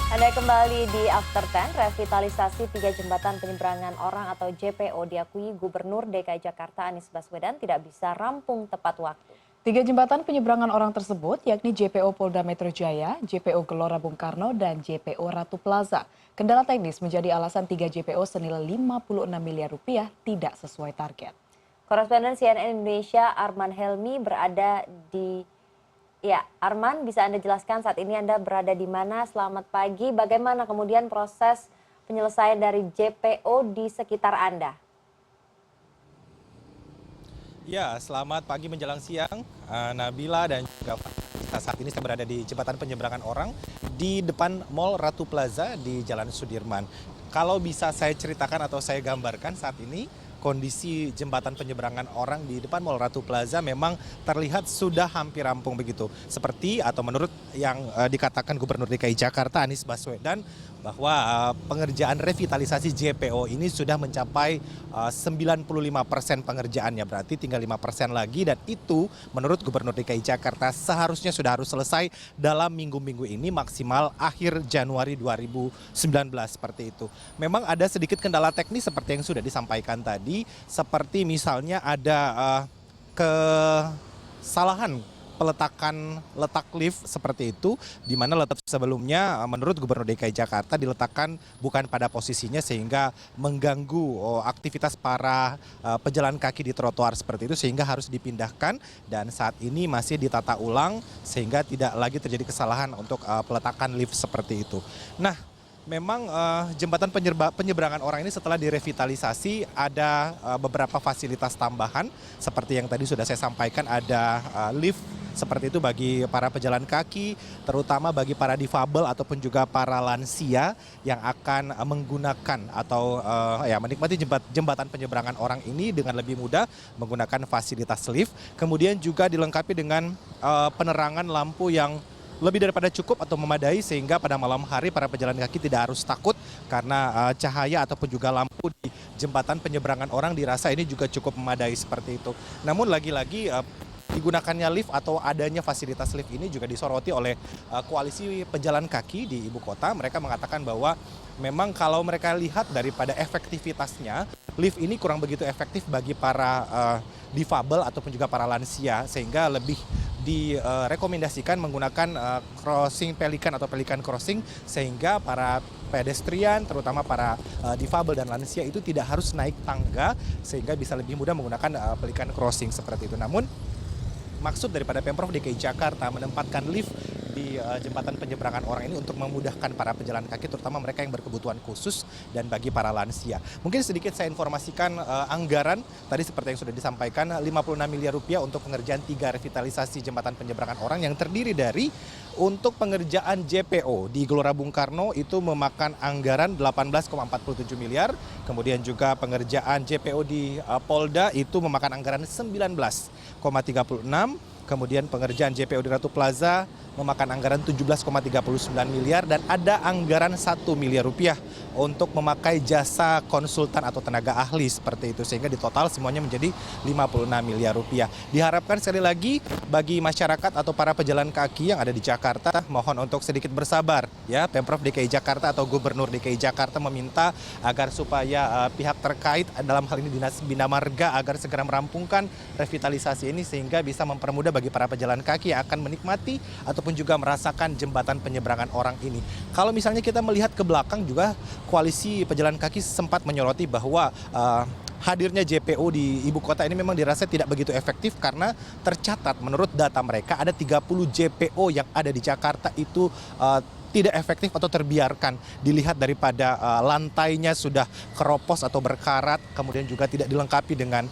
Anda kembali di After 10, revitalisasi 3 jembatan penyeberangan orang atau JPO diakui Gubernur DKI Jakarta Anies Baswedan tidak bisa rampung tepat waktu. 3 jembatan penyeberangan orang tersebut yakni JPO Polda Metro Jaya, JPO Gelora Bung Karno, dan JPO Ratu Plaza. Kendala teknis menjadi alasan 3 JPO senilai 56 miliar rupiah tidak sesuai target. Koresponden CNN Indonesia Arman Helmi berada di... Ya, Arman, bisa Anda jelaskan saat ini Anda berada di mana? Selamat pagi, bagaimana kemudian proses penyelesaian dari JPO di sekitar Anda? Ya, selamat pagi menjelang siang, Nabila dan juga saat ini saya berada di jembatan penyeberangan orang di depan Mall Ratu Plaza di Jalan Sudirman. Kalau bisa saya ceritakan atau saya gambarkan saat ini, kondisi jembatan penyeberangan orang di depan Mall Ratu Plaza memang terlihat sudah hampir rampung begitu. Seperti atau menurut yang dikatakan Gubernur DKI Jakarta Anies Baswedan bahwa pengerjaan revitalisasi JPO ini sudah mencapai 95% pengerjaannya, berarti tinggal 5% lagi, dan itu menurut Gubernur DKI Jakarta seharusnya sudah harus selesai dalam minggu-minggu ini maksimal akhir Januari 2019 seperti itu. Memang ada sedikit kendala teknis seperti yang sudah disampaikan tadi, seperti misalnya ada kesalahan peletakan letak lift seperti itu, di mana letak sebelumnya menurut Gubernur DKI Jakarta diletakkan bukan pada posisinya sehingga mengganggu aktivitas para pejalan kaki di trotoar seperti itu, sehingga harus dipindahkan dan saat ini masih ditata ulang sehingga tidak lagi terjadi kesalahan untuk peletakan lift seperti itu. Nah, memang jembatan penyeberangan orang ini setelah direvitalisasi ada beberapa fasilitas tambahan seperti yang tadi sudah saya sampaikan, ada lift seperti itu bagi para pejalan kaki, terutama bagi para difabel ataupun juga para lansia yang akan menggunakan atau menikmati jembatan penyeberangan orang ini dengan lebih mudah menggunakan fasilitas lift. Kemudian juga dilengkapi dengan penerangan lampu yang lebih daripada cukup atau memadai sehingga pada malam hari para pejalan kaki tidak harus takut karena cahaya ataupun juga lampu di jembatan penyeberangan orang dirasa ini juga cukup memadai seperti itu. Namun lagi-lagi digunakannya lift atau adanya fasilitas lift ini juga disoroti oleh koalisi pejalan kaki di ibu kota. Mereka mengatakan bahwa memang kalau mereka lihat daripada efektivitasnya, lift ini kurang begitu efektif bagi para difabel ataupun juga para lansia, sehingga lebih direkomendasikan menggunakan crossing pelikan atau pelikan crossing, sehingga para pedestrian terutama para difabel dan lansia itu tidak harus naik tangga sehingga bisa lebih mudah menggunakan pelikan crossing seperti itu. Namun maksud daripada Pemprov DKI Jakarta menempatkan lift di jembatan penyeberangan orang ini untuk memudahkan para pejalan kaki, terutama mereka yang berkebutuhan khusus dan bagi para lansia. Mungkin sedikit saya informasikan anggaran tadi seperti yang sudah disampaikan, 56 miliar rupiah untuk pengerjaan 3 revitalisasi jembatan penyeberangan orang yang terdiri dari untuk pengerjaan JPO di Gelora Bung Karno itu memakan anggaran 18,47 miliar, kemudian juga pengerjaan JPO di Polda itu memakan anggaran 19,36, kemudian pengerjaan JPO di Ratu Plaza memakan anggaran 17,39 miliar, dan ada anggaran 1 miliar rupiah untuk memakai jasa konsultan atau tenaga ahli seperti itu, sehingga di total semuanya menjadi 56 miliar rupiah. Diharapkan sekali lagi bagi masyarakat atau para pejalan kaki yang ada di Jakarta, mohon untuk sedikit bersabar ya. Pemprov DKI Jakarta atau Gubernur DKI Jakarta meminta agar supaya pihak terkait dalam hal ini Dinas Bina Marga agar segera merampungkan revitalisasi ini sehingga bisa mempermudah bagi para pejalan kaki yang akan menikmati ataupun juga merasakan jembatan penyeberangan orang ini. Kalau misalnya kita melihat ke belakang juga, koalisi pejalan kaki sempat menyoroti bahwa hadirnya JPO di ibu kota ini memang dirasa tidak begitu efektif karena tercatat menurut data mereka ada 30 JPO yang ada di Jakarta itu tidak efektif atau terbiarkan. Dilihat daripada lantainya sudah keropos atau berkarat, kemudian juga tidak dilengkapi dengan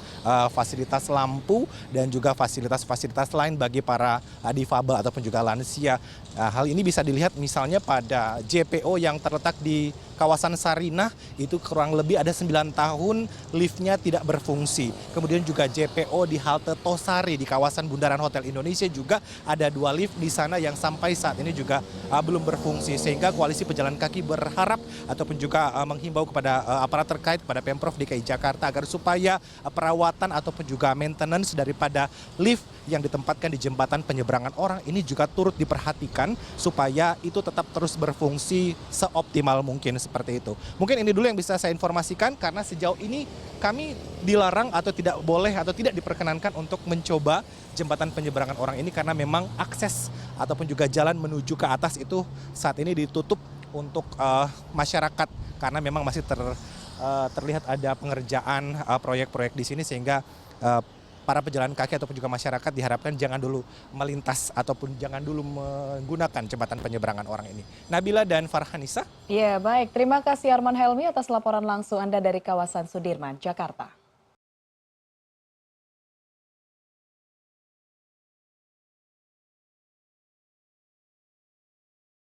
fasilitas lampu dan juga fasilitas-fasilitas lain bagi para difabel ataupun juga lansia. Hal ini bisa dilihat misalnya pada JPO yang terletak di kawasan Sarinah, itu kurang lebih ada 9 tahun liftnya tidak berfungsi. Kemudian juga JPO di halte Tosari di kawasan Bundaran Hotel Indonesia juga ada 2 lift di sana yang sampai saat ini juga belum berfungsi. berfungsi, sehingga koalisi pejalan kaki berharap ataupun juga menghimbau kepada aparat terkait, kepada Pemprov DKI Jakarta agar supaya perawatan ataupun juga maintenance daripada lift yang ditempatkan di jembatan penyeberangan orang ini juga turut diperhatikan supaya itu tetap terus berfungsi seoptimal mungkin seperti itu. Mungkin ini dulu yang bisa saya informasikan karena sejauh ini kami dilarang atau tidak boleh atau tidak diperkenankan untuk mencoba jembatan penyeberangan orang ini karena memang akses ataupun juga jalan menuju ke atas itu saat ini ditutup untuk masyarakat karena memang masih terlihat ada pengerjaan proyek-proyek di sini sehingga para pejalan kaki ataupun juga masyarakat diharapkan jangan dulu melintas ataupun jangan dulu menggunakan jembatan penyeberangan orang ini. Nabila dan Farhanisa. Ya, baik. Terima kasih Arman Helmi atas laporan langsung Anda dari kawasan Sudirman, Jakarta.